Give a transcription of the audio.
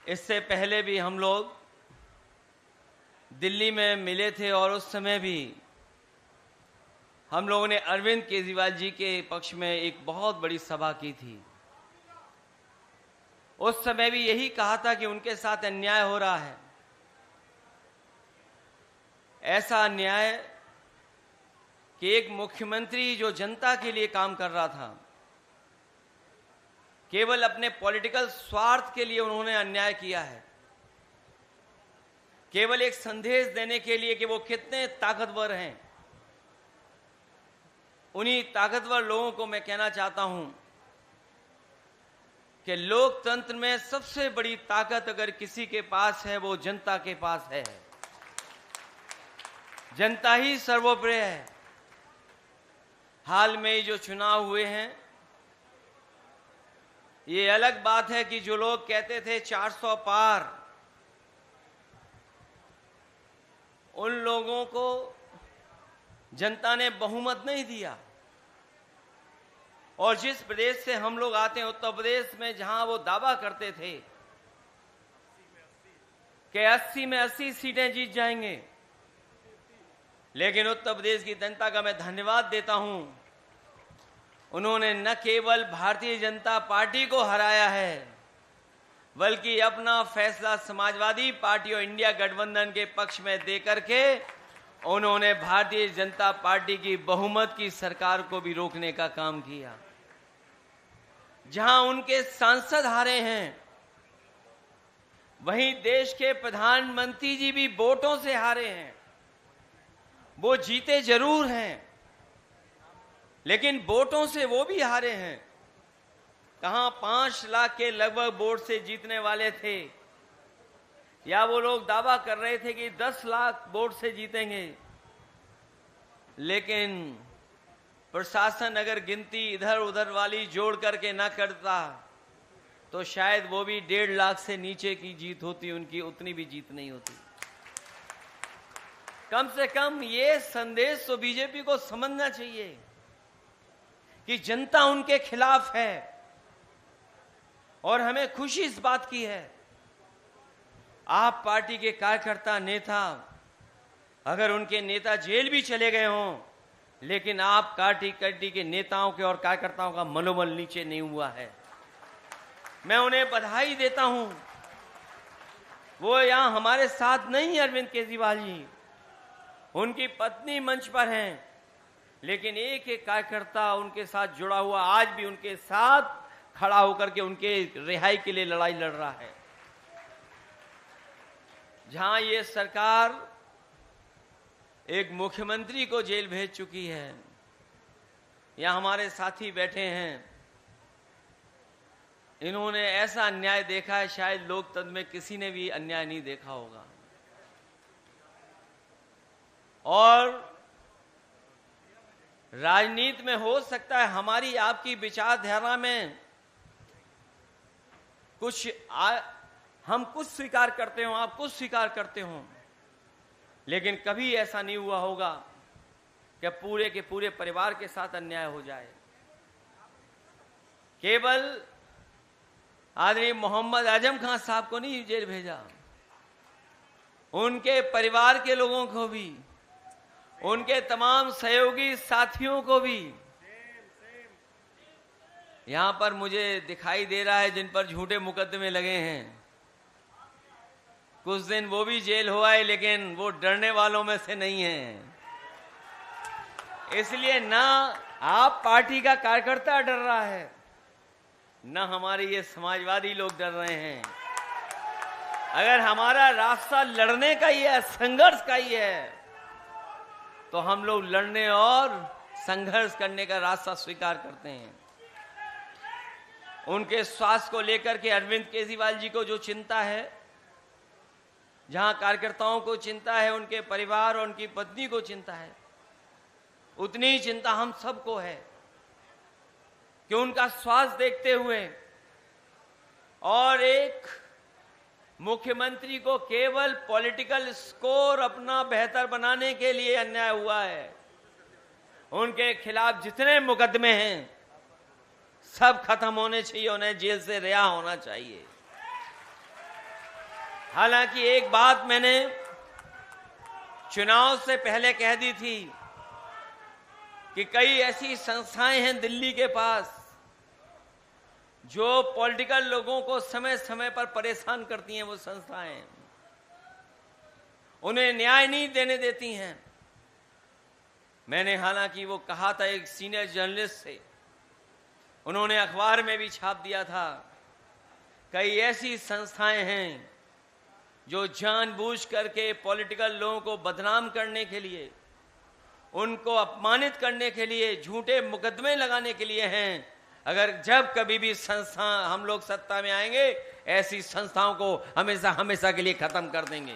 इससे पहले भी हम लोग दिल्ली में मिले थे और उस समय भी हम लोगों ने अरविंद केजरीवाल जी के पक्ष में एक बहुत बड़ी सभा की थी। उस समय भी यही कहा था कि उनके साथ अन्याय हो रहा है। ऐसा अन्याय कि एक मुख्यमंत्री जो जनता के लिए काम कर रहा था, केवल अपने पॉलिटिकल स्वार्थ के लिए उन्होंने अन्याय किया है। केवल एक संदेश देने के लिए कि वो कितने ताकतवर हैं। उन्हीं ताकतवर लोगों को मैं कहना चाहता हूं कि लोकतंत्र में सबसे बड़ी ताकत अगर किसी के पास है वो जनता के पास है। जनता ही सर्वोपरि है। हाल में जो चुनाव हुए हैं, ये अलग बात है कि जो लोग कहते थे 400 पार, उन लोगों को जनता ने बहुमत नहीं दिया। और जिस प्रदेश से हम लोग आते हैं, उत्तर प्रदेश में, जहां वो दावा करते थे कि 80 में 80 सीटें जीत जाएंगे, लेकिन उत्तर प्रदेश की जनता का मैं धन्यवाद देता हूं। उन्होंने न केवल भारतीय जनता पार्टी को हराया है, बल्कि अपना फैसला समाजवादी पार्टी और इंडिया गठबंधन के पक्ष में देकर के उन्होंने भारतीय जनता पार्टी की बहुमत की सरकार को भी रोकने का काम किया। जहां उनके सांसद हारे हैं, वहीं देश के प्रधानमंत्री जी भी वोटों से हारे हैं। वो जीते जरूर हैं, लेकिन वोटों से वो भी हारे हैं। कहां 5 लाख के लगभग वोट से जीतने वाले थे, या वो लोग दावा कर रहे थे कि 10 लाख वोट से जीतेंगे। लेकिन प्रशासन अगर गिनती इधर उधर वाली जोड़ करके ना करता तो शायद वो भी 1.5 लाख से नीचे की जीत होती, उनकी उतनी भी जीत नहीं होती। कम से कम ये संदेश तो बीजेपी को समझना चाहिए कि जनता उनके खिलाफ है। और हमें खुशी इस बात की है, आप पार्टी के कार्यकर्ता, नेता, अगर उनके नेता जेल भी चले गए हों, लेकिन आप पार्टी के नेताओं के और कार्यकर्ताओं का मनोबल नीचे नहीं हुआ है। मैं उन्हें बधाई देता हूं। वो यहां हमारे साथ नहीं है अरविंद केजरीवाल जी, उनकी पत्नी मंच पर हैं, लेकिन एक एक कार्यकर्ता उनके साथ जुड़ा हुआ आज भी उनके साथ खड़ा होकर के उनके रिहाई के लिए लड़ाई लड़ रहा है। जहां ये सरकार एक मुख्यमंत्री को जेल भेज चुकी है, यहां हमारे साथी बैठे हैं, इन्होंने ऐसा अन्याय देखा है शायद लोकतंत्र में किसी ने भी अन्याय नहीं देखा होगा। और राजनीति में हो सकता है हमारी आपकी विचारधारा में हम कुछ स्वीकार करते हो, आप कुछ स्वीकार करते हो, लेकिन कभी ऐसा नहीं हुआ होगा कि पूरे के पूरे परिवार के साथ अन्याय हो जाए। केवल आदरणीय मोहम्मद आजम खान साहब को नहीं जेल भेजा, उनके परिवार के लोगों को भी, उनके तमाम सहयोगी साथियों को भी। यहां पर मुझे दिखाई दे रहा है जिन पर झूठे मुकदमे लगे हैं, कुछ दिन वो भी जेल हुआ है, लेकिन वो डरने वालों में से नहीं है। इसलिए ना आप पार्टी का कार्यकर्ता डर रहा है, ना हमारे ये समाजवादी लोग डर रहे हैं। अगर हमारा रास्ता लड़ने का ही है, संघर्ष का ही है, तो हम लोग लड़ने और संघर्ष करने का रास्ता स्वीकार करते हैं। उनके स्वास्थ्य को लेकर के अरविंद केजरीवाल जी को जो चिंता है, जहां कार्यकर्ताओं को चिंता है, उनके परिवार और उनकी पत्नी को चिंता है, उतनी ही चिंता हम सबको है कि उनका स्वास्थ्य देखते हुए और एक मुख्यमंत्री को केवल पॉलिटिकल स्कोर अपना बेहतर बनाने के लिए अन्याय हुआ है। उनके खिलाफ जितने मुकदमे हैं सब खत्म होने चाहिए, उन्हें जेल से रिहा होना चाहिए। हालांकि एक बात मैंने चुनाव से पहले कह दी थी कि कई ऐसी संस्थाएं हैं दिल्ली के पास जो पॉलिटिकल लोगों को समय समय पर परेशान करती हैं। वो संस्थाएं उन्हें न्याय नहीं देने देती हैं। मैंने हालांकि वो कहा था एक सीनियर जर्नलिस्ट से, उन्होंने अखबार में भी छाप दिया था, कई ऐसी संस्थाएं हैं जो जानबूझ करके पॉलिटिकल लोगों को बदनाम करने के लिए, उनको अपमानित करने के लिए, झूठे मुकदमे लगाने के लिए हैं। अगर जब कभी भी संस्था हम लोग सत्ता में आएंगे, ऐसी संस्थाओं को हमेशा हमेशा के लिए खत्म कर देंगे।